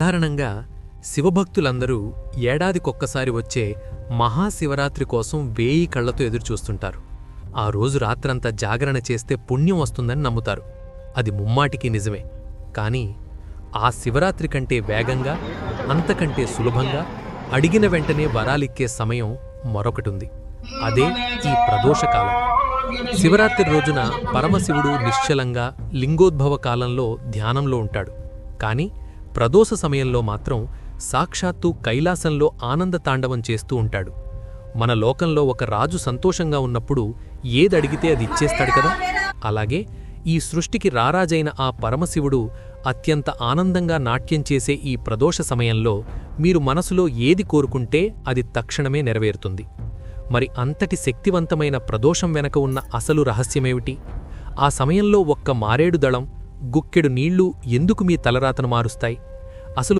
సాధారణంగా శివభక్తులందరూ ఏడాదికొక్కసారి వచ్చే మహాశివరాత్రి కోసం 1000 కళ్లతో ఎదురుచూస్తుంటారు. ఆ రోజు రాత్రంతా జాగరణ చేస్తే పుణ్యం వస్తుందని నమ్ముతారు. అది ముమ్మాటికి నిజమే. కానీ ఆ శివరాత్రి కంటే వేగంగా, అంతకంటే సులభంగా, అడిగిన వెంటనే వరాలిక్కే సమయం మరొకటుంది. అదే ఈ ప్రదోషకాలం. శివరాత్రి రోజున పరమశివుడు నిశ్చలంగా లింగోద్భవ కాలంలో ధ్యానంలో ఉంటాడు. కాని ప్రదోష సమయంలో మాత్రం సాక్షాత్తు కైలాసంలో ఆనందతాండవం చేస్తూ ఉంటాడు. మన లోకంలో ఒక రాజు సంతోషంగా ఉన్నప్పుడు ఏదడిగితే అది ఇచ్చేస్తాడు కదా. అలాగే ఈ సృష్టికి రారాజైన ఆ పరమశివుడు అత్యంత ఆనందంగా నాట్యం చేసే ఈ ప్రదోష సమయంలో మీరు మనసులో ఏది కోరుకుంటే అది తక్షణమే నెరవేరుతుంది. మరి అంతటి శక్తివంతమైన ప్రదోషం వెనక ఉన్న అసలు రహస్యమేమిటి? ఆ సమయంలో ఒక్క మారేడు దళం, గుక్కెడు నీళ్లు ఎందుకు మీ తలరాతను మారుస్తాయి? అసలు